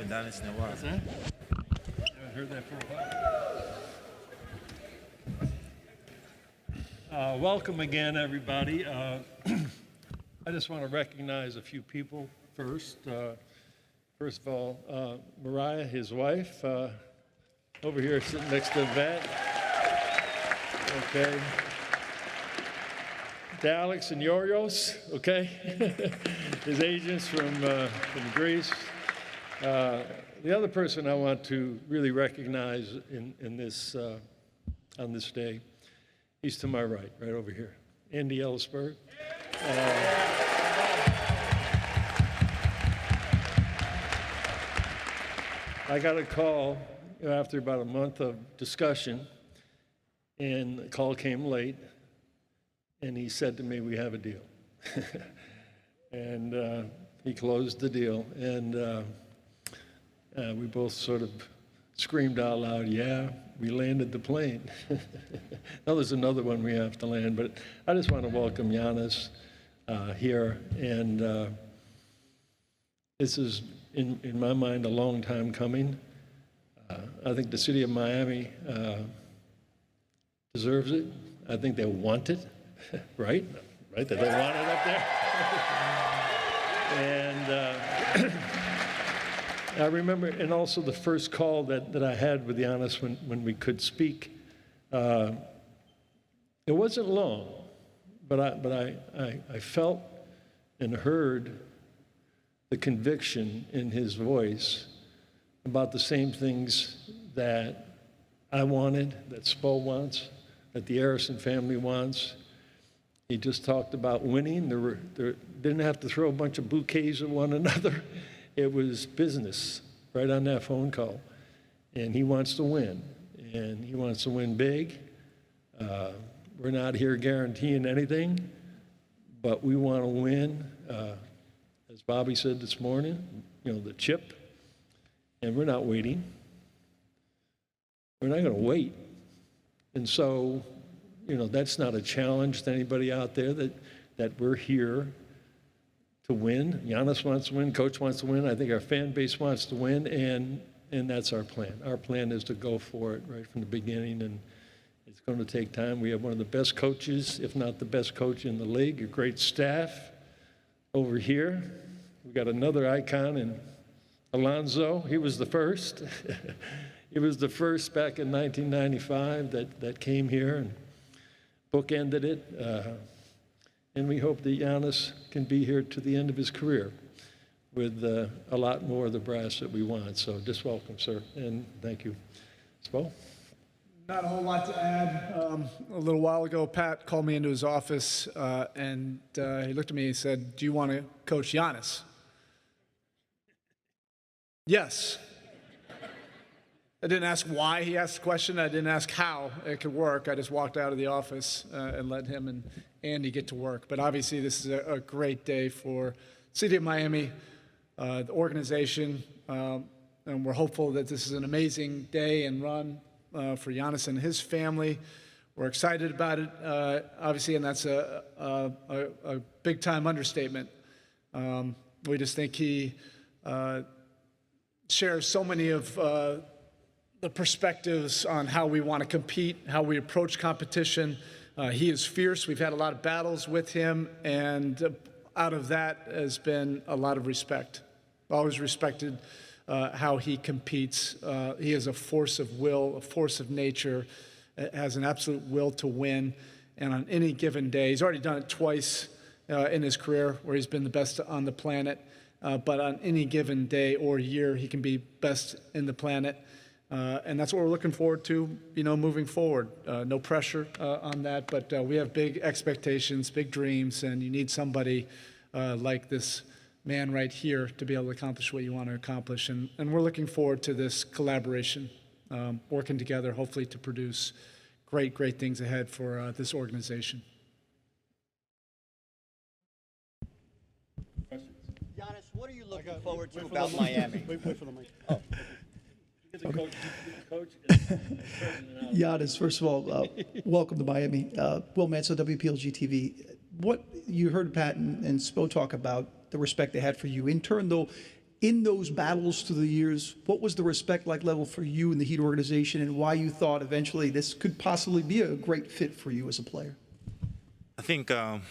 haven't done this in a while. What's that? I haven't heard that for a while. Welcome again, everybody. I just want to recognize a few people first. First of all, Mariah, his wife, over here sitting next to Vet. Okay. To Alex and Yorios, okay? His agents from Greece. The other person I want to really recognize in this, on this day, he's to my right over here, Andy Ellisberg. I got a call after about a month of discussion, and the call came late, and he said to me, "We have a deal." And he closed the deal, and we both sort of screamed out loud, "Yeah, we landed the plane." Now there's another one we have to land, but I just want to welcome Giannis here, and this is, in my mind, a long time coming. I think the city of Miami deserves it. I think they want it, right? That they want it up there. And I remember, and also the first call that I had with Giannis when we could speak, it wasn't long, but I felt and heard the conviction in his voice about the same things that I wanted, that Spo wants, that the Harrison family wants. He just talked about winning. There didn't have to throw a bunch of bouquets at one another. It was business right on that phone call. And he wants to win, and he wants to win big. We're not here guaranteeing anything, but we want to win. As Bobby said this morning, the chip, and we're not waiting. We're not going to wait. And so, that's not a challenge to anybody out there that we're here to win. Giannis wants to win, Coach wants to win. I think our fan base wants to win, and that's our plan. Our plan is to go for it right from the beginning, and it's going to take time. We have one of the best coaches, if not the best coach in the league, a great staff over here. We got another icon in Alonzo. He was the first. He was the first back in 1995 that came here and bookended it. And we hope that Giannis can be here to the end of his career with a lot more of the brass that we want. So just welcome, sir, and thank you. Spo? Not a whole lot to add. A little while ago, Pat called me into his office, and he looked at me and said, "Do you want to coach Giannis?" Yes. I didn't ask why he asked the question. I didn't ask how it could work. I just walked out of the office and let him and Andy get to work. But obviously, this is a great day for City of Miami, the organization, and we're hopeful that this is an amazing day and run for Giannis and his family. We're excited about it, obviously, and that's a big-time understatement. We just think he shares so many of the perspectives on how we want to compete, how we approach competition. He is fierce. We've had a lot of battles with him, and out of that has been a lot of respect. Always respected how he competes. He is a force of will, a force of nature, has an absolute will to win. And on any given day, he's already done it twice in his career where he's been the best on the planet. But on any given day or year, he can be best in the planet. And that's what we're looking forward to, moving forward. No pressure on that, but we have big expectations, big dreams, and you need somebody like this man right here to be able to accomplish what you want to accomplish. And we're looking forward to this collaboration, working together, hopefully to produce great things ahead for this organization. Giannis, what are you looking forward to about Miami? Wait for the mic. Oh. Giannis, first of all, welcome to Miami. Will Manso, WPLG TV. What you heard Pat and Spo talk about the respect they had for you. In turn, though, In those battles through the years, what was the respect like level for you in the Heat organization, and why you thought eventually this could possibly be a great fit for you as a player? I think from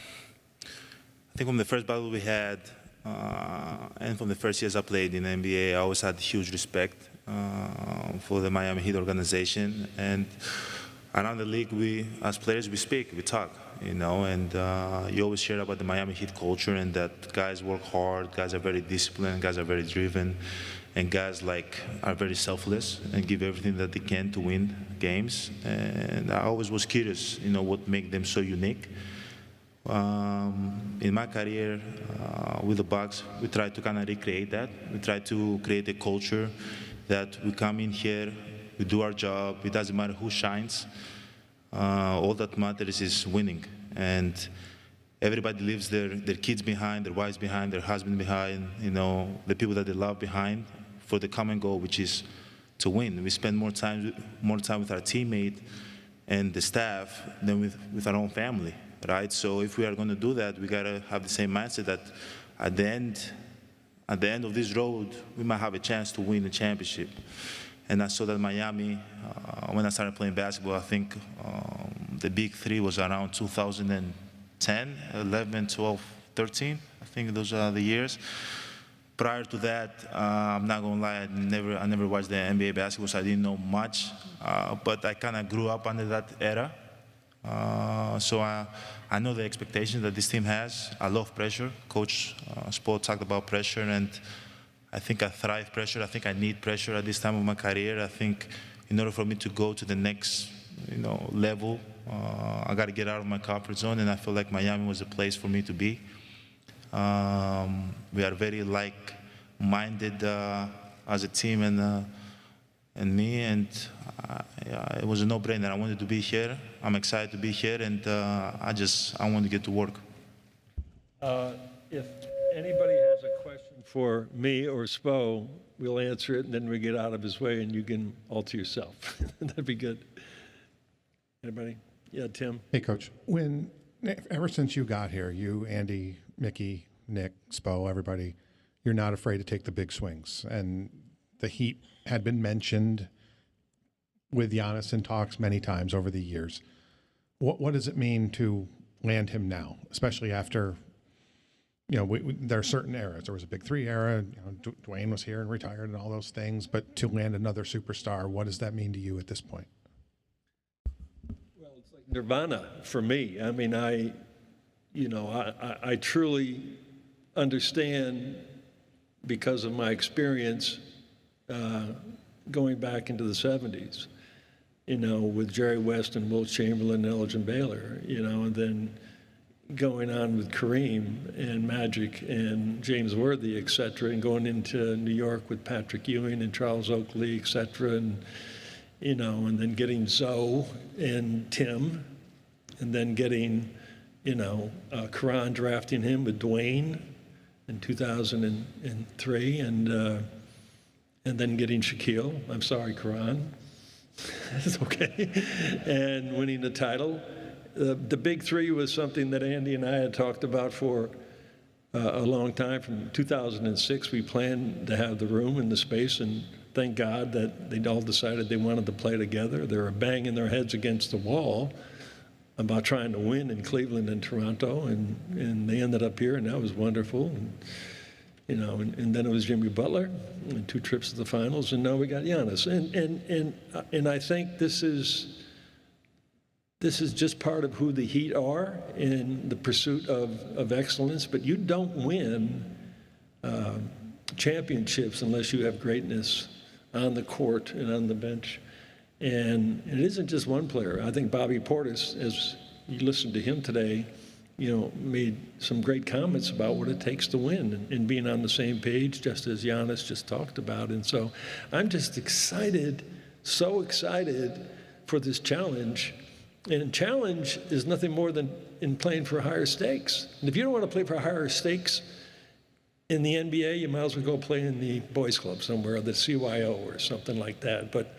the first battle we had, and from the first years I played in the NBA, I always had huge respect for the Miami Heat organization. And around the league, we, as players, we speak, we talk, and you always hear about the Miami Heat culture and that guys work hard, guys are very disciplined, guys are very driven, and guys are very selfless and give everything that they can to win games. And I always was curious, what makes them so unique. In my career with the Bucks, we try to kind of recreate that. We try to create a culture that we come in here, we do our job. It doesn't matter who shines. All that matters is winning. And everybody leaves their kids behind, their wives behind, their husband behind, the people that they love behind for the common goal, which is to win. We spend more time with our teammate and the staff than with our own family. Right? So if we are going to do that, we got to have the same mindset that at the end of this road, we might have a chance to win the championship. And I saw that Miami, when I started playing basketball, I think the big three was around 2010, 11, 12, 13. I think those are the years. Prior to that, I'm not going to lie, I never watched the NBA basketball, so I didn't know much. But I kind of grew up under that era. So I know the expectations that this team has. I love pressure. Coach Spoelstra talked about pressure, and I think I thrive pressure. I think I need pressure at this time of my career. I think in order for me to go to the next level, I got to get out of my comfort zone, and I feel like Miami was a place for me to be. We are very like-minded as a team, and me, and it was a no-brainer. I wanted to be here. I'm excited to be here, and I want to get to work. If anybody has a question for me or Spo, we'll answer it, and then we get out of his way, and you can alter yourself. That'd be good. Anybody? Yeah, Tim. Hey, Coach. Ever since you got here, you, Andy, Mickey, Nick, Spo, everybody, you're not afraid to take the big swings. And the Heat had been mentioned with Giannis in talks many times over the years. What does it mean to land him now, especially after, there are certain eras. There was a big three era, Dwayne was here and retired and all those things, but to land another superstar, what does that mean to you at this point? Well, it's like nirvana for me. I mean, I truly understand, because of my experience going back into the 70s, with Jerry West and Wilt Chamberlain and Elgin Baylor, and then going on with Kareem and Magic and James Worthy, et cetera, and going into New York with Patrick Ewing and Charles Oakley, et cetera, and then getting Zoe and Tim, and then getting, Karan drafting him with Dwayne in 2003, and then getting Shaquille. I'm sorry, Karan. It's okay. And winning the title. The big three was something that Andy and I had talked about for a long time. From 2006, we planned to have the room and the space, and thank God that they all decided they wanted to play together. They were banging their heads against the wall about trying to win in Cleveland and Toronto, and they ended up here, and that was wonderful. And then it was Jimmy Butler, and 2 trips to the finals, and now we got Giannis. And I think this is just part of who the Heat are in the pursuit of excellence. But you don't win championships unless you have greatness on the court and on the bench. And it isn't just one player. I think Bobby Portis, as you listened to him today, made some great comments about what it takes to win and being on the same page, just as Giannis just talked about. And so I'm just excited, so excited for this challenge. And challenge is nothing more than in playing for higher stakes. And if you don't want to play for higher stakes in the NBA, you might as well go play in the boys club somewhere, or the CYO or something like that. But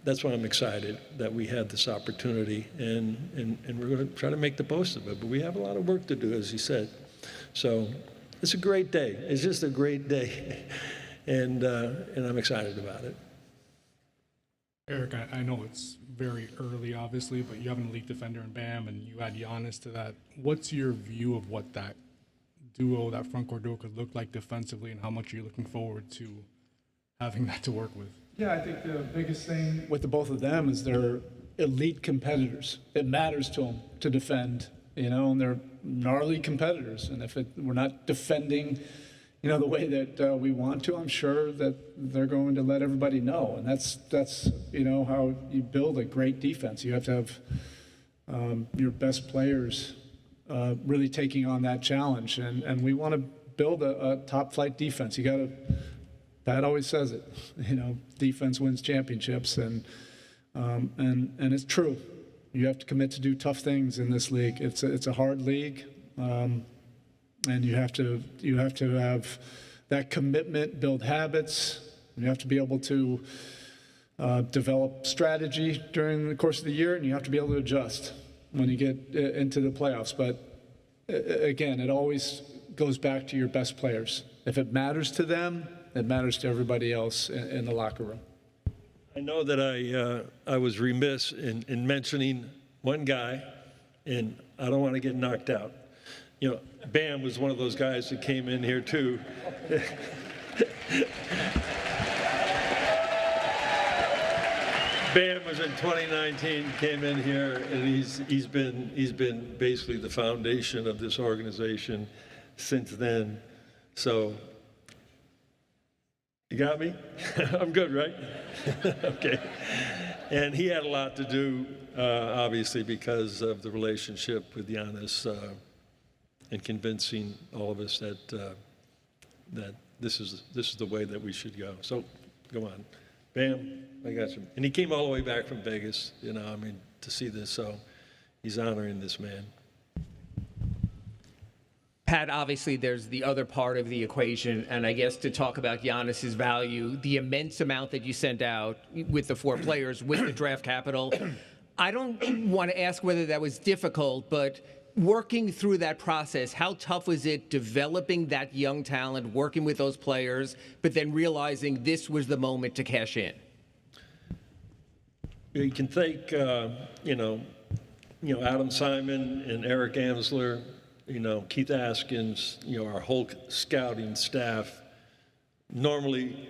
that's why I'm excited that we had this opportunity, and we're going to try to make the most of it. But we have a lot of work to do, as he said. So it's a great day. It's just a great day, and I'm excited about it. Erik, I know it's very early, obviously, but you have an elite defender in Bam, and you add Giannis to that. What's your view of what that duo, that front court duo, could look like defensively, and how much are you looking forward to having that to work with? Yeah, I think the biggest thing with the both of them is they're elite competitors. It matters to them to defend, and they're gnarly competitors. And if we're not defending, the way that we want to, I'm sure that they're going to let everybody know. And that's how you build a great defense. You have to have your best players really taking on that challenge. And we want to build a top-flight defense. You got to. Pat always says it. Defense wins championships, and it's true. You have to commit to do tough things in this league. It's a hard league. And you have to have that commitment, build habits. You have to be able to develop strategy during the course of the year, and you have to be able to adjust when you get into the playoffs. But again, it always goes back to your best players. If it matters to them, it matters to everybody else in the locker room. I know that I was remiss in mentioning one guy, and I don't want to get knocked out. Bam was one of those guys that came in here too. Bam was in 2019, came in here, and he's been basically the foundation of this organization since then. So, you got me? I'm good, right? Okay. And he had a lot to do, obviously, because of the relationship with Giannis. And convincing all of us that this is the way that we should go. So, go on, Bam, I got you. And he came all the way back from Vegas, to see this. So, he's honoring this man. Pat, obviously, there's the other part of the equation, and I guess to talk about Giannis's value, the immense amount that you sent out with the 4 players, with the draft capital. I don't want to ask whether that was difficult, but working through that process, how tough was it developing that young talent, working with those players, but then realizing this was the moment to cash in? You can thank, Adam Simon and Eric Amsler, Keith Askins, our whole scouting staff. Normally,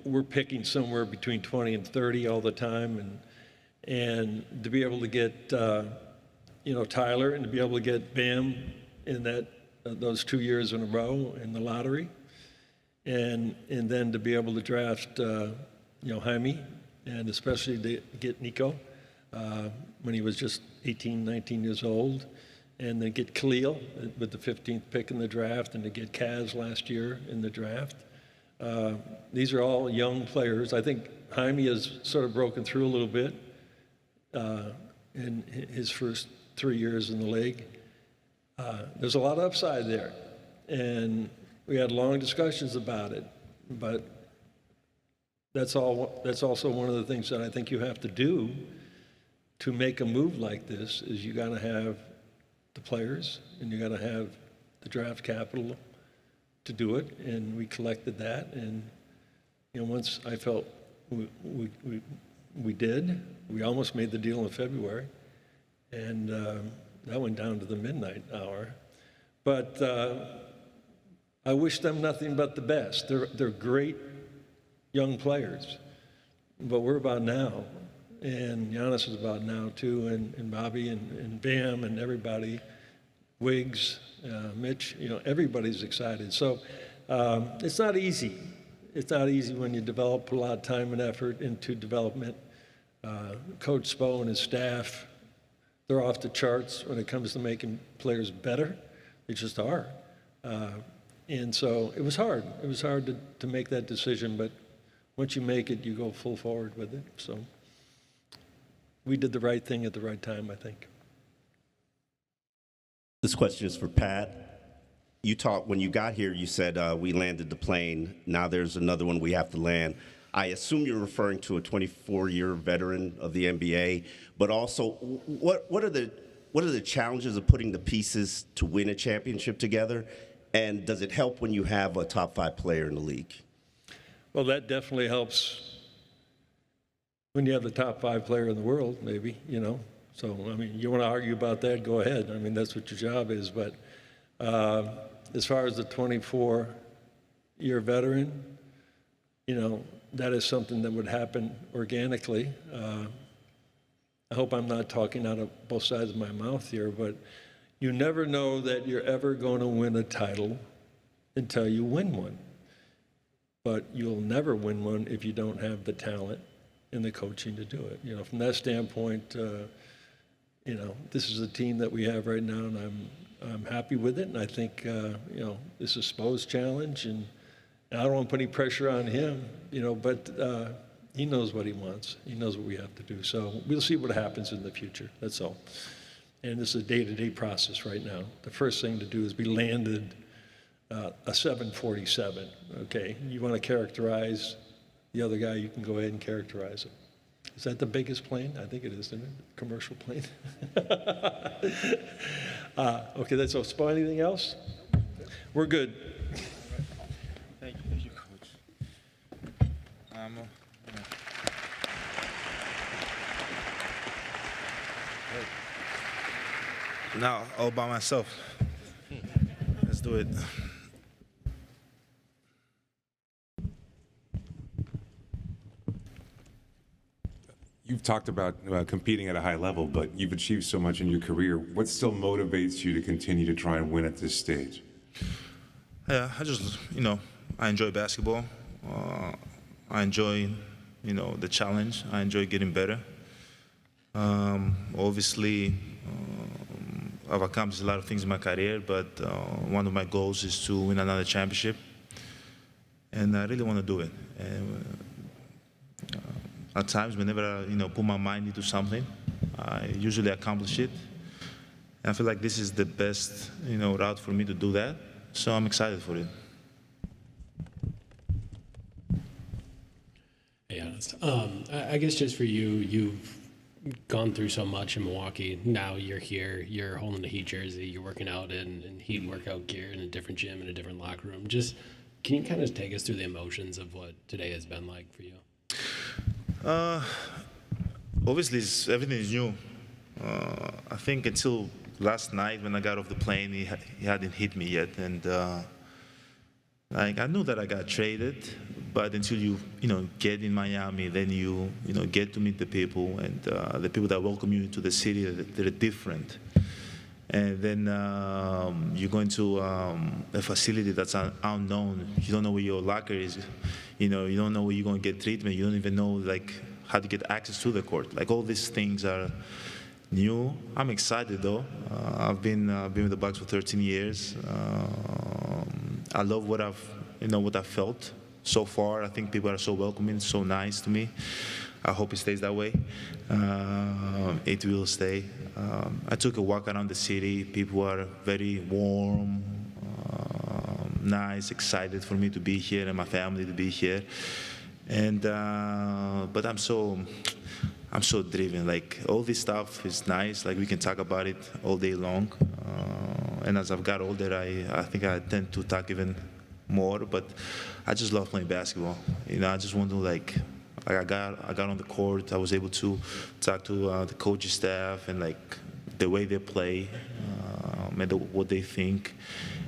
we're picking somewhere between 20 and 30 all the time, and to be able to get Tyler, and to be able to get Bam in those 2 years in a row in the lottery, and then to be able to draft Jaime, and especially to get Nico when he was just 18, 19 years old, and then get Khalil with the 15th pick in the draft, and to get Kaz last year in the draft. These are all young players. I think Jaime has sort of broken through a little bit in his first 3 years in the league. There's a lot of upside there, and we had long discussions about it, but that's also one of the things that I think you have to do to make a move like this, is you got to have the players, and you got to have the draft capital to do it, and we collected that, and once I felt we did, we almost made the deal in February. And that went down to the midnight hour. But I wish them nothing but the best. They're great young players. But we're about now. And Giannis is about now, too, and Bobby and Bam and everybody, Wiggs, Mitch, everybody's excited. So it's not easy. It's not easy when you put a lot of time and effort into development. Coach Spo and his staff, they're off the charts when it comes to making players better. They just are. And so it was hard. It was hard to make that decision, but once you make it, you go full forward with it. So we did the right thing at the right time, I think. This question is for Pat. You talked, when you got here, you said we landed the plane. Now there's another one we have to land. I assume you're referring to a 24-year veteran of the NBA, but also what are the challenges of putting the pieces to win a championship together? And does it help when you have a top 5 player in the league? Well, that definitely helps when you have the top 5 player in the world, maybe, you know. So, I mean, you want to argue about that, go ahead. I mean, that's what your job is. But as far as the 24-year veteran, you know, that is something that would happen organically. I hope I'm not talking out of both sides of my mouth here, but you never know that you're ever going to win a title until you win one. But you'll never win one if you don't have the talent and the coaching to do it. You know, from that standpoint, you know, this is a team that we have right now, and I'm happy with it. And I think, you know, this is Spo's challenge, and I don't want to put any pressure on him, you know, but he knows what he wants. He knows what we have to do. So we'll see what happens in the future. That's all. And this is a day-to-day process right now. The first thing to do is we landed a 747, okay? You want to characterize the other guy, you can go ahead and characterize it. Is that the biggest plane? I think it is, isn't it? Commercial plane. Okay, that's all. Spo, anything else? We're good. Thank you, Coach. Now, all by myself. Let's do it. You've talked about competing at a high level, but you've achieved so much in your career. What still motivates you to continue to try and win at this stage? Yeah, I just, you know, I enjoy basketball. I enjoy, you know, the challenge. I enjoy getting better. Obviously, I've accomplished a lot of things in my career, but one of my goals is to win another championship. And I really want to do it. And, at times, whenever I, you know, put my mind into something, I usually accomplish it. And I feel like this is the best, you know, route for me to do that. So I'm excited for it. Hey, Giannis. I guess just for you, you've gone through so much in Milwaukee. Now you're here, you're holding the Heat jersey, you're working out in Heat workout gear in a different gym, in a different locker room. Just, can you kind of take us through the emotions of what today has been like for you? Obviously, everything is new. I think until last night when I got off the plane, he hadn't hit me yet, and like I knew that I got traded, but until you know get in Miami, then you know get to meet the people, and the people that welcome you into the city, they're different. And then you go into a facility that's unknown. You don't know where your locker is. You know, you don't know where you're going to get treatment. You don't even know, like, how to get access to the court. Like, all these things are new. I'm excited, though. I've been with the Bucks for 13 years. I love what I've felt so far. I think people are so welcoming, so nice to me. I hope it stays that way. It will stay. I took a walk around the city. People are very warm, nice, excited for me to be here and my family to be here. And but I'm so driven. Like, all this stuff is nice. Like, we can talk about it all day long. And as I've got older, I think I tend to talk even more. But I just love playing basketball. You know, I just want to I got on the court. I was able to talk to the coaching staff and like the way they play and what they think.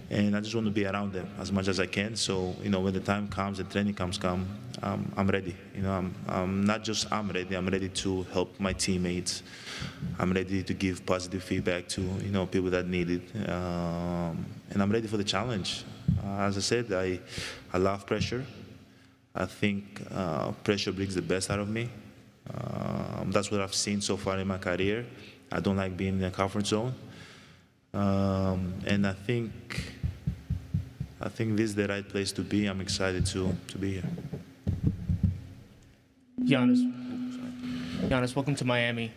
And I just want to be around them as much as I can. So, you know, when the time comes and training comes, I'm ready. You know, I'm not just I'm ready to help my teammates. I'm ready to give positive feedback to, you know, people that need it. And I'm ready for the challenge. As I said, I love pressure. I think pressure brings the best out of me. That's what I've seen so far in my career. I don't like being in a comfort zone. And I think this is the right place to be. I'm excited to be here. Giannis, welcome to Miami.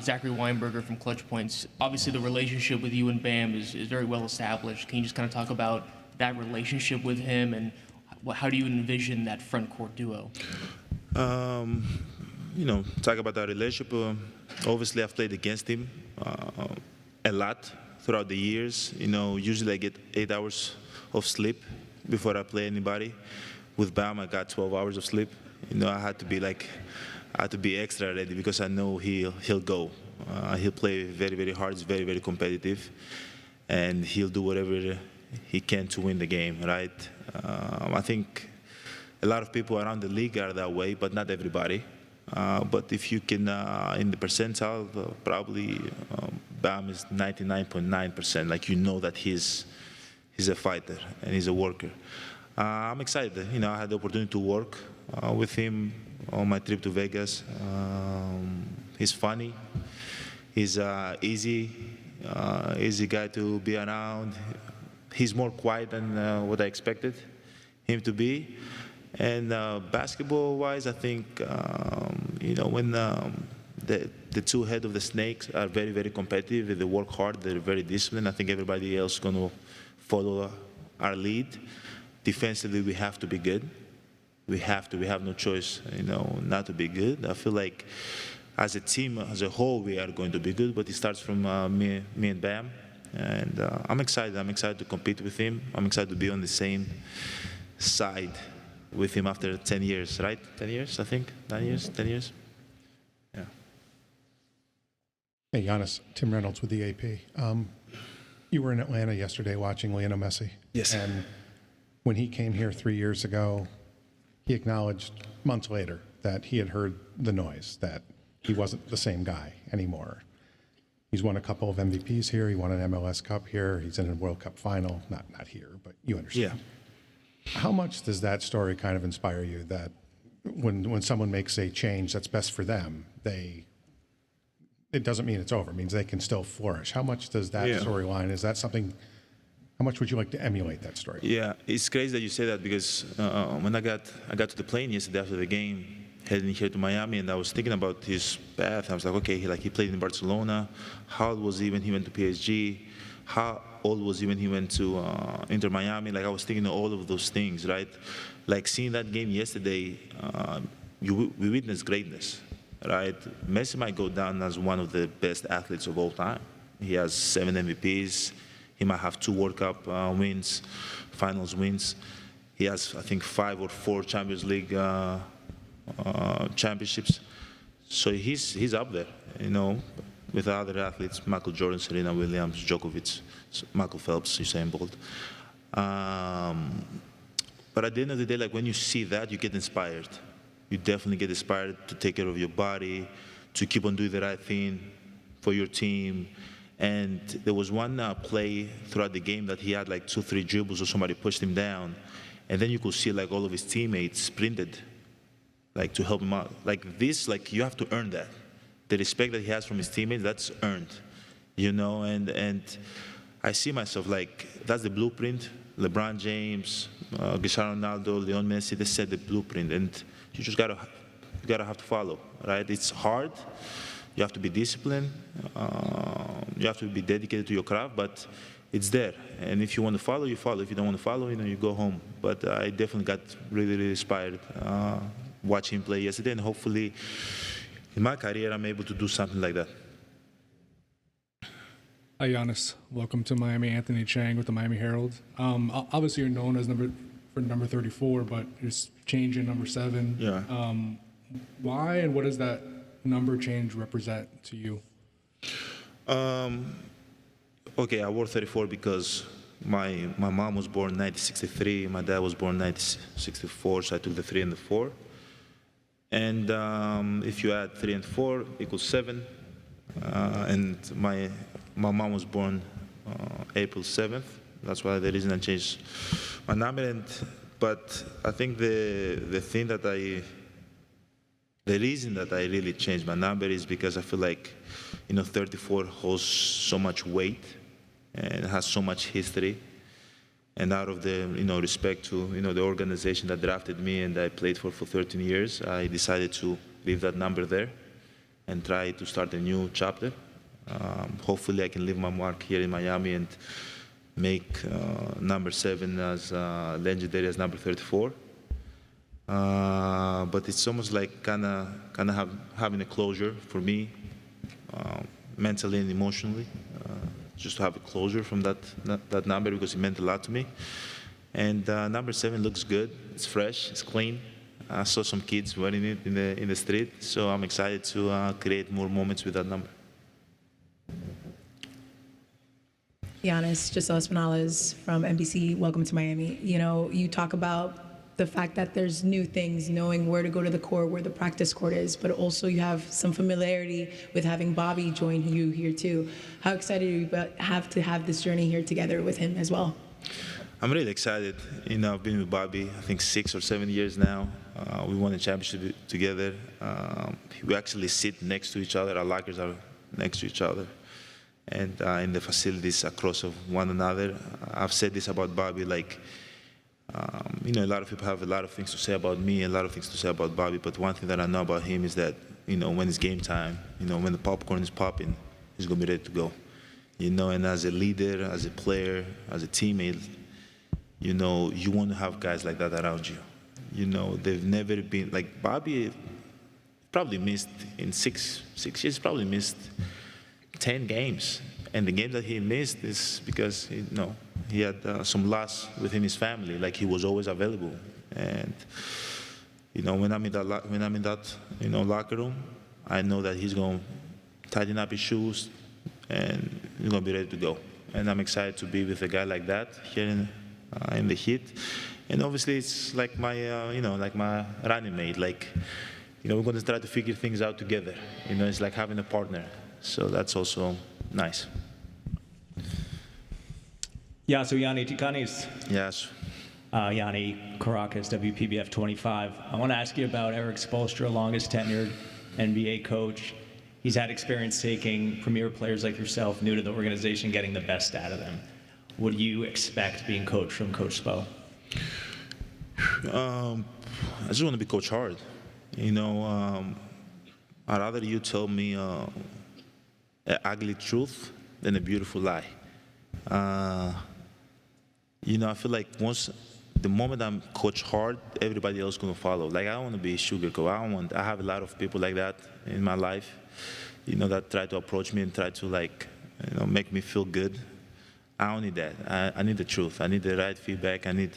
Zachary Weinberger from Clutch Points. Obviously, the relationship with you and Bam is very well established. Can you just kind of talk about that relationship with him, and how do you envision that front court duo? You know, talk about that relationship. Obviously, I've played against him a lot throughout the years. You know, usually I get 8 hours of sleep before I play anybody. With Bam, I got 12 hours of sleep. I had to be extra ready because I know he'll go. He'll play very, very hard. He's very, very competitive, and he'll do whatever he can to win the game, right? I think a lot of people around the league are that way, but not everybody. But if you can, in the percentile, probably Bam is 99.9%. Like, that he's a fighter and he's a worker. I'm excited. I had the opportunity to work with him on my trip to Vegas. He's funny. He's easy guy to be around. He's more quiet than what I expected him to be. And basketball-wise, I think, when the two head of the snakes are very, very competitive, they work hard, they're very disciplined. I think everybody else is going to follow our lead. Defensively, we have to be good. We have no choice, not to be good. I feel like as a team, as a whole, we are going to be good, but it starts from me and Bam. And I'm excited. I'm excited to compete with him. I'm excited to be on the same side with him after 10 years, right? 10 years, I think? 9 years? 10 years? Yeah. Hey, Giannis, Tim Reynolds with the AP. You were in Atlanta yesterday watching Lionel Messi. Yes. And when he came here 3 years ago, he acknowledged months later that he had heard the noise, that he wasn't the same guy anymore. He's won a couple of MVPs here. He won an MLS Cup here. He's in a World Cup final. Not here, but you understand. Yeah. How much does that story kind of inspire you, that when someone makes a change that's best for them, it doesn't mean it's over. It means they can still flourish. How much does that storyline, is that something, how much would you like to emulate that story? Yeah, it's crazy that you say that because when I got to the plane yesterday after the game, heading here to Miami, and I was thinking about his path. I was like, okay, he played in Barcelona. How old was he when he went to PSG? How old was he when he went to Inter Miami? I was thinking of all of those things, right? Seeing that game yesterday, we witnessed greatness, right? Messi might go down as one of the best athletes of all time. He has 7 MVPs. He might have 2 World Cup wins, finals wins. He has, I think, 5 or 4 Champions League championships. So he's up there, with other athletes, Michael Jordan, Serena Williams, Djokovic, Michael Phelps, Usain Bolt. But at the end of the day, when you see that, you get inspired. You definitely get inspired to take care of your body, to keep on doing the right thing for your team. And there was one play throughout the game that he had 2-3 dribbles or somebody pushed him down. And then you could see all of his teammates sprinted to help him out. This, you have to earn that. The respect that he has from his teammates, that's earned, and I see myself that's the blueprint. LeBron James, Cristiano Ronaldo, Lionel Messi, they set the blueprint, and you just gotta have to follow, right? It's hard. You have to be disciplined. You have to be dedicated to your craft, but it's there. And if you want to follow, you follow. If you don't want to follow, you go home. But I definitely got really, really inspired watching him play yesterday, and hopefully in my career, I'm able to do something like that. Hi, Giannis. Welcome to Miami. Anthony Chang with the Miami Herald. Obviously, you're known as number 34, but you're changing number 7. Yeah. Why and what does that number change represent to you? Okay, I wore 34 because my mom was born in 1963. My dad was born in 1964, so I took the 3 and the 4. And if you add 3 and 4 equals 7. And my mom was born April 7th. That's why the reason I changed my number. But I think the reason that I really changed my number is because I feel 34 holds so much weight and has so much history. And out of the respect to the organization that drafted me and I played for 13 years, I decided to leave that number there and try to start a new chapter. Hopefully I can leave my mark here in Miami and make number 7 as legendary as number 34. But it's almost kind of having a closure for me, mentally and emotionally. Just to have a closure from that number because it meant a lot to me. And number 7 looks good. It's fresh. It's clean. I saw some kids wearing it in the street, so I'm excited to create more moments with that number. Giannis Antetokounmpo from NBC. Welcome to Miami. You know, you talk about the fact that there's new things, knowing where to go to the court, where the practice court is, but also you have some familiarity with having Bobby join you here too. How excited are you to have this journey here together with him as well? I'm really excited. You know, I've been with Bobby, I think 6 or 7 years now. We won a championship together. We actually sit next to each other. Our lockers are next to each other. And in the facilities across of one another. I've said this about Bobby, like, you know, a lot of people have a lot of things to say about me, a lot of things to say about Bobby, but one thing that I know about him is that, you know, when it's game time, you know, when the popcorn is popping, he's going to be ready to go. You know, and as a leader, as a player, as a teammate, you know, you want to have guys like that around you. You know, they've never been, like Bobby probably missed, in six years, probably missed 10 games. And the game that he missed is because, you know, he had some loss within his family. Like, he was always available. And, you know, when I'm in that you know, locker room, I know that he's going to tighten up his shoes and he's going to be ready to go. And I'm excited to be with a guy like that here in the Heat. And obviously, it's like my, you know, like my running mate. Like, you know, we're going to try to figure things out together. You know, it's like having a partner. So that's also nice. Yeah, so Yanni Tikanis. Yes. Yanni Caracas, WPBF 25. I want to ask you about Erik Spoelstra, longest tenured NBA coach. He's had experience taking premier players like yourself, new to the organization, getting the best out of them. What do you expect being coached from Coach Spo? I just want to be coached hard. You know, I'd rather you tell me an ugly truth than a beautiful lie. You know, I feel like the moment I'm coached hard, everybody else is going to follow. Like, I don't want to be a sugarcoat. I have a lot of people like that in my life, you know, that try to approach me and try to, like, you know, make me feel good. I don't need that. I need the truth. I need the right feedback. I need,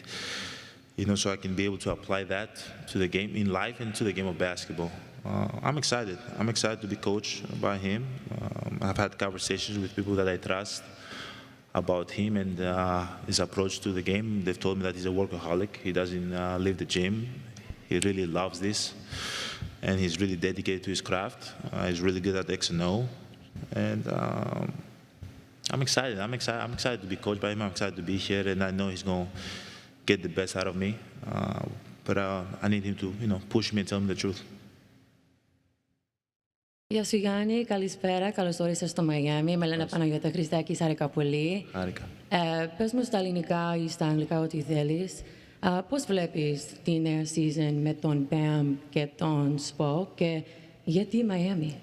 you know, so I can be able to apply that to the game in life and to the game of basketball. I'm excited. I'm excited to be coached by him. I've had conversations with people that I trust about him and his approach to the game. They've told me that he's a workaholic. He doesn't leave the gym. He really loves this, and he's really dedicated to his craft. He's really good at X and O, and I'm excited. I'm excited to be coached by him. I'm excited to be here, and I know he's going to get the best out of me. But I need him to, you know, push me and tell me the truth. Γεια σου Γιάννη, καλησπέρα, καλώς όρισες στο Μαϊάμι. Με λένε Παναγιώτα Χριστάκη, χάρηκα πολύ. Χάρηκα. Πες μου στα ελληνικά ή στα αγγλικά ό,τι θέλεις. Πώς βλέπεις τη νέα season με τον Bam και τον Spo και γιατί Μαϊάμι?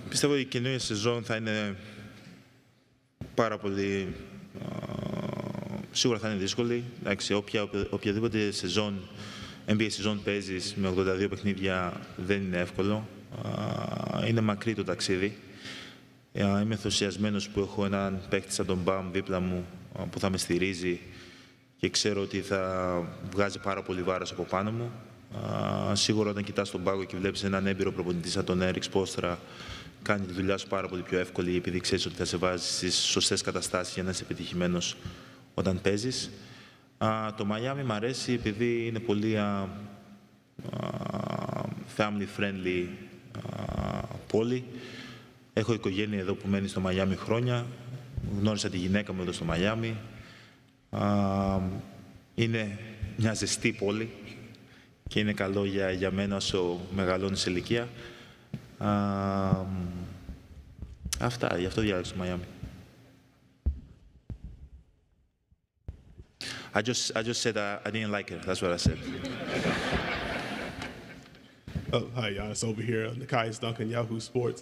Πιστεύω ότι η καινούργια σεζόν θα είναι πάρα πολύ... σίγουρα θα είναι δύσκολη. Εντάξει, οποιαδήποτε σεζόν, NBA σεζόν παίζεις με 82 παιχνίδια δεν είναι εύκολο. Είναι μακρύ το ταξίδι. Είμαι ενθουσιασμένος που έχω έναν παίκτη σαν τον Μπαμ δίπλα μου που θα με στηρίζει και ξέρω ότι θα βγάζει πάρα πολύ βάρος από πάνω μου. Σίγουρα όταν κοιτάς τον πάγκο και βλέπεις έναν έμπειρο προπονητή σαν τον Erik Spoelstra, κάνει τη δουλειά σου πάρα πολύ πιο εύκολη επειδή ξέρεις ότι θα σε βάζει στις σωστές καταστάσεις για να είσαι επιτυχημένος όταν παίζεις. Το Miami μ' αρέσει επειδή είναι πολύ family friendly πόλη. Έχω οικογένεια εδώ που μένει στο Miami χρόνια. Γνώρισα τη γυναίκα μου εδώ στο Miami. Είναι μια ζεστή πόλη και είναι καλό για μένα όσο μεγαλώνει σε ηλικία. Αυτά, γι' αυτό διάλεξα το Miami. I just said I didn't like her. That's what I said. Hi, Giannis over here. Nikias Duncan, Yahoo Sports.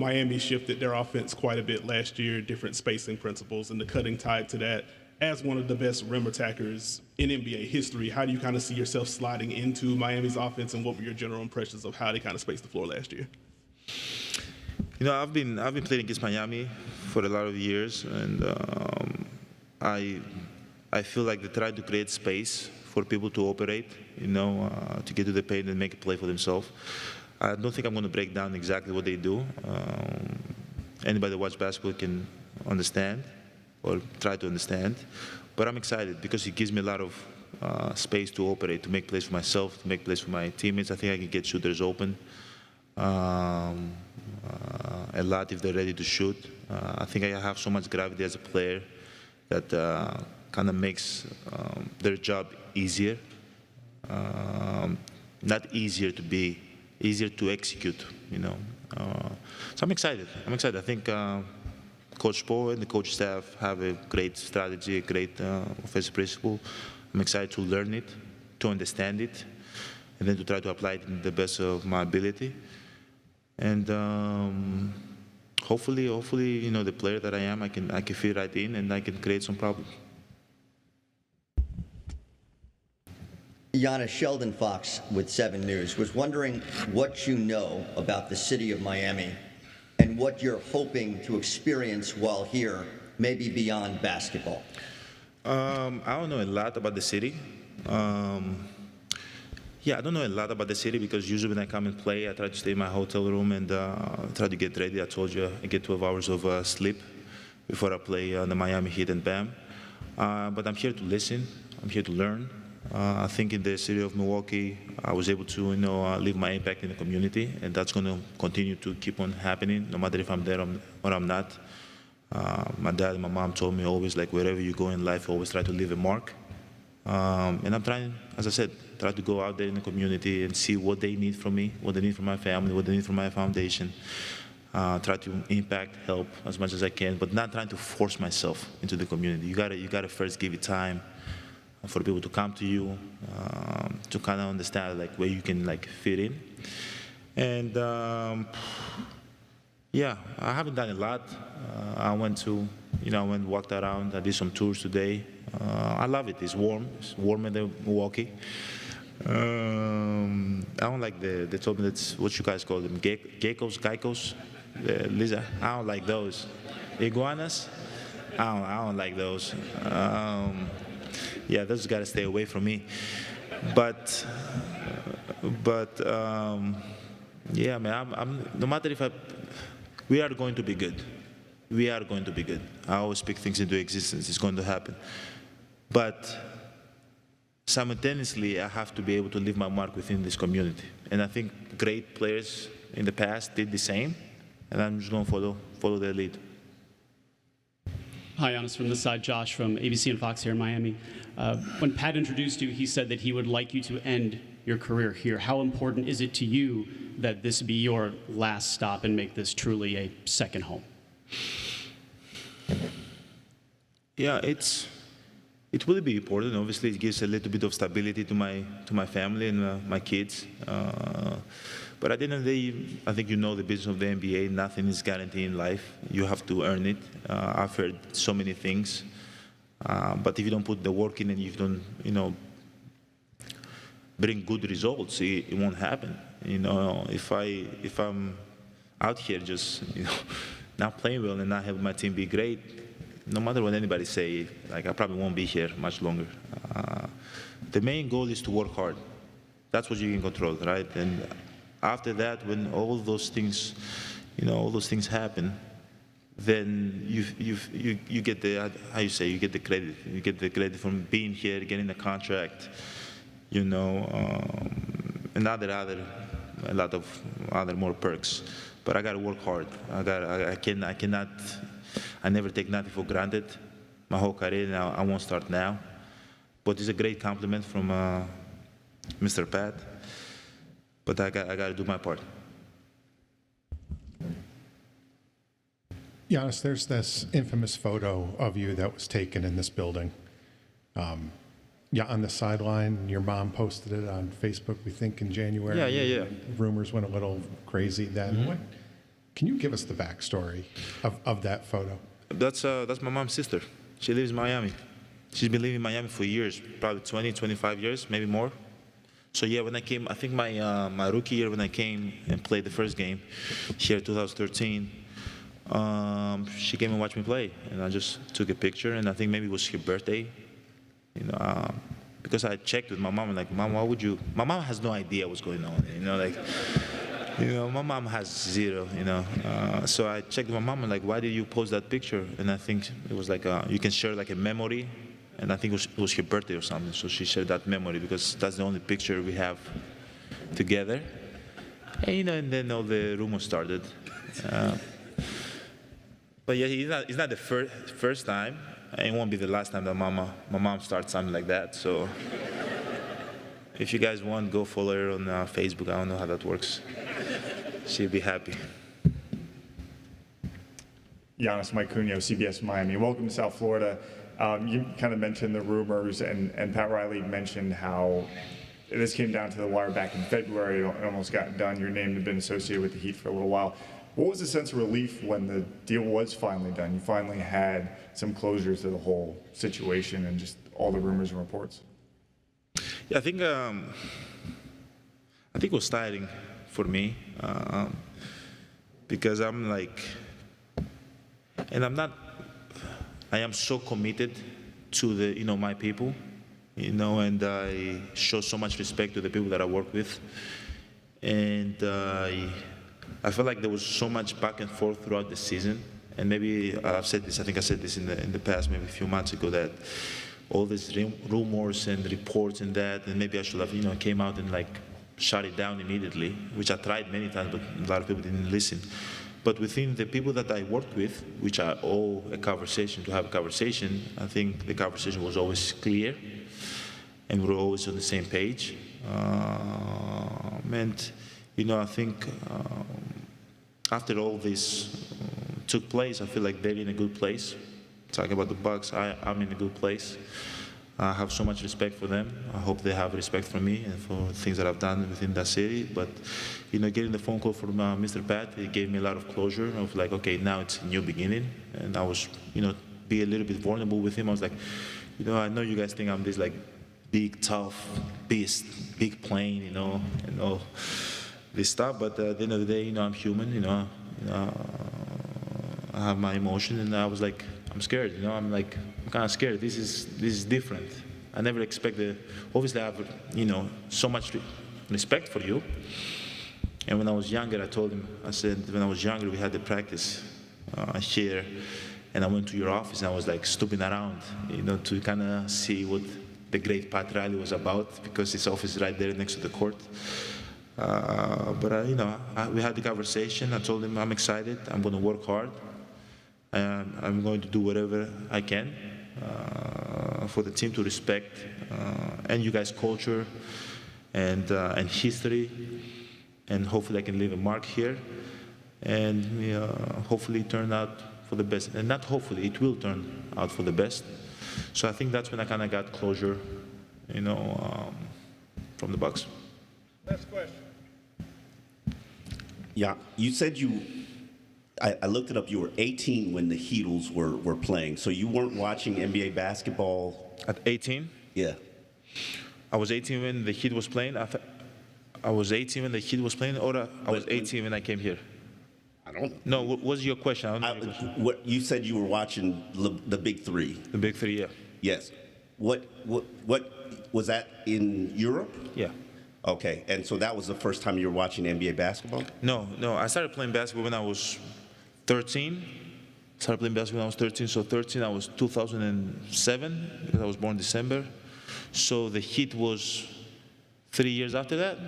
Miami shifted their offense quite a bit last year, different spacing principles, and the cutting tied to that. As one of the best rim attackers in NBA history, how do you kind of see yourself sliding into Miami's offense, and what were your general impressions of how they kind of spaced the floor last year? You know, I've been playing against Miami for a lot of years, and I feel like they try to create space for people to operate, to get to the paint and make a play for themselves. I don't think I'm going to break down exactly what they do. Anybody that watches basketball can understand or try to understand. But I'm excited because it gives me a lot of space to operate, to make plays for myself, to make plays for my teammates. I think I can get shooters open a lot if they're ready to shoot. I think I have so much gravity as a player that kind of makes their job easier. Not easier to be, easier to execute, So I'm excited. I think Coach Spo and the coach staff have a great strategy, a great offensive principle. I'm excited to learn it, to understand it, and then to try to apply it in the best of my ability. And hopefully, the player that I am, I can fit right in and I can create some problems. Giannis, Sheldon Fox with 7 News was wondering what you know about the city of Miami and what you're hoping to experience while here, maybe beyond basketball. I don't know a lot about the city. Yeah, I don't know a lot about the city because usually when I come and play, I try to stay in my hotel room and try to get ready. I told you I get 12 hours of sleep before I play on the Miami Heat and Bam. But I'm here to listen. I'm here to learn. I think in the city of Milwaukee, I was able to, leave my impact in the community, and that's going to continue to keep on happening, no matter if I'm there or I'm not. My dad and my mom told me always, like, wherever you go in life, always try to leave a mark. And I'm trying, as I said, try to go out there in the community and see what they need from me, what they need from my family, what they need from my foundation. Try to impact, help as much as I can, but not trying to force myself into the community. You gotta first give it time for people to come to you, to kind of understand like where you can like fit in. And yeah, I haven't done a lot. I went to, walked around. I did some tours today. I love it. It's warm. It's warmer than Milwaukee. I don't like they told me that's what you guys call them, geckos, Lisa. I don't like those. Iguanas. I don't like those. Yeah, those gotta stay away from me. But yeah, man. I'm no matter if we are going to be good. We are going to be good. I always speak things into existence. It's going to happen. But simultaneously, I have to be able to leave my mark within this community. And I think great players in the past did the same. And I'm just going to follow their lead. Hi, Giannis, from this side. Josh from ABC and Fox here in Miami. When Pat introduced you, he said that he would like you to end your career here. How important is it to you that this be your last stop and make this truly a second home? Yeah, it will be important. Obviously, it gives a little bit of stability to my family and my kids. But at the end of the day, I think you know the business of the NBA. Nothing is guaranteed in life. You have to earn it. I've heard so many things, but if you don't put the work in and if you don't, bring good results, it won't happen. If I'm out here just not playing well and not having my team be great, no matter what anybody say, like I probably won't be here much longer. The main goal is to work hard. That's what you can control, right? And after that, when all those things, happen, then you get the you get the credit. You get the credit from being here, getting the contract, and a lot of other more perks. But I got to work hard. I never take nothing for granted. My whole career now, I won't start now. But it's a great compliment from Mr. Pat. But I got to do my part. Giannis, there's this infamous photo of you that was taken in this building. Yeah, on the sideline. Your mom posted it on Facebook, we think, in January. Yeah. Rumors went a little crazy then. Mm-hmm. Can you give us the backstory of that photo? That's my mom's sister. She lives in Miami. She's been living in Miami for years, probably 20, 25 years, maybe more. So yeah, when I came, I think my rookie year when I came and played the first game here, 2013, She came and watched me play, and I just took a picture, and I think maybe it was her birthday, because I checked with my mom, and like, Mom, why would you? My mom has no idea what's going on, my mom has zero, So I checked with my mom, and like, why did you post that picture? And I think it was like, you can share like a memory, and I think it was her birthday or something, so she shared that memory because that's the only picture we have together. And, and then all the rumors started. But yeah, it's not the first time. It won't be the last time that my mom starts something like that. So if you guys want, go follow her on Facebook. I don't know how that works. She'll be happy. Giannis, Mike Cunio, CBS Miami. Welcome to South Florida. You kind of mentioned the rumors, and Pat Riley mentioned how this came down to the wire back in February. It almost got done. Your name had been associated with the Heat for a little while. What was the sense of relief when the deal was finally done? You finally had some closure to the whole situation and just all the rumors and reports. Yeah, I think it was tiring for me because I'm like, and I am so committed to the my people, and I show so much respect to the people that I work with, and I felt like there was so much back and forth throughout the season, and maybe I've said this. I think I said this in the past, maybe a few months ago, that all these rumors and reports and that, and maybe I should have came out and like shut it down immediately, which I tried many times, but a lot of people didn't listen. But within the people that I worked with, which are all to have a conversation, I think the conversation was always clear, and we were always on the same page. And I think after all this took place, I feel like they're in a good place. Talking about the Bucks, I'm in a good place. I have so much respect for them. I hope they have respect for me and for things that I've done within that city. But, getting the phone call from Mr. Pat, it gave me a lot of closure of like, okay, now it's a new beginning. And I was, be a little bit vulnerable with him. I was like, I know you guys think I'm this like big, tough beast, big plane, and all this stuff. But at the end of the day, I'm human, I have my emotion, and I was like, I'm scared, I'm kind of scared. This is different. I never expected. Obviously, I have, so much respect for you. And when I was younger, I told him, I said, when I was younger, we had the practice here, and I went to your office, and I was like stooping around, to kind of see what the great Pat Riley was about, because his office is right there next to the court. But we had the conversation. I told him I'm excited. I'm going to work hard. I'm going to do whatever I can for the team to respect and you guys' culture and history, and hopefully I can leave a mark here, and hopefully turn out for the best. And not hopefully, it will turn out for the best. So I think that's when I kind of got closure, from the Bucks. Next question. Yeah, you said I looked it up. You were 18 when the Heatles were playing, so you weren't watching NBA basketball at 18. Yeah, I was 18 when the Heat was playing. I was 18 when the Heat was playing, or I was 18 when I came here. I don't. No, what was your question? I don't know what you said you were watching the Big Three. The Big Three, yeah. Yes. What was that in Europe? Yeah. Okay, and so that was the first time you were watching NBA basketball? No. I started playing basketball when I was 13. Started playing basketball when I was 13. So 13, I was 2007 because I was born in December. So the Heat was 3 years after that,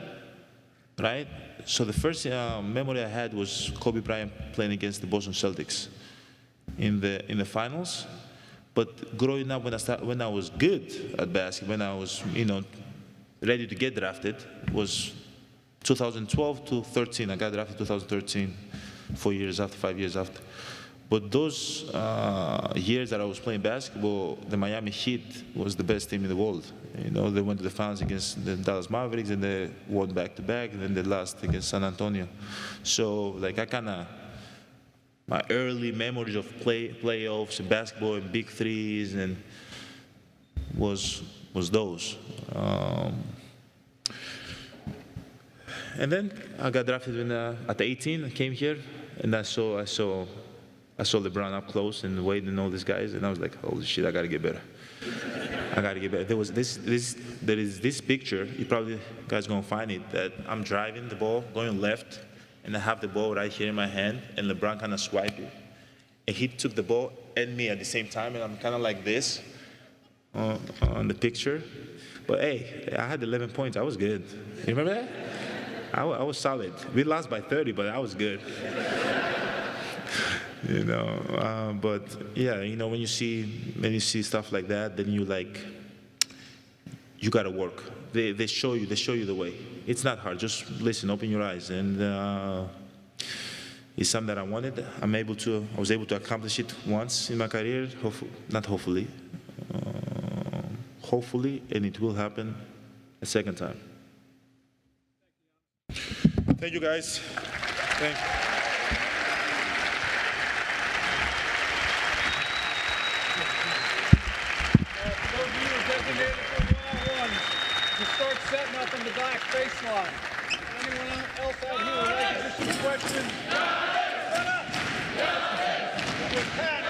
right? So the first memory I had was Kobe Bryant playing against the Boston Celtics in the finals. But growing up, when I was good at basketball, when I was ready to get drafted, was 2012 to 13. I got drafted 2013, 4 years after, 5 years after. But those years that I was playing basketball, the Miami Heat was the best team in the world. They went to the finals against the Dallas Mavericks, and they won back-to-back, and then they lost against San Antonio. So, my early memories of playoffs and basketball and big threes and was those. And then I got drafted at 18. I came here, and I saw I saw LeBron up close and way to know these guys, and I was like, holy shit, I gotta get better. I gotta get better. There is this picture, you probably guys gonna find it, that I'm driving the ball, going left, and I have the ball right here in my hand, and LeBron kind of swiped it. And he took the ball and me at the same time, and I'm kind of like this on the picture. But hey, I had 11 points, I was good. You remember that? I was solid. We lost by 30, but I was good. You know, but yeah, you know, when you see stuff like that, then you gotta work. They show you the way. It's not hard. Just listen, open your eyes, and it's something that I wanted. I was able to accomplish it once in my career. Hopefully, and it will happen a second time. Thank you, guys. Thank you. Start setting up in the back baseline. Anyone else out here would like to ask a question? With Pat,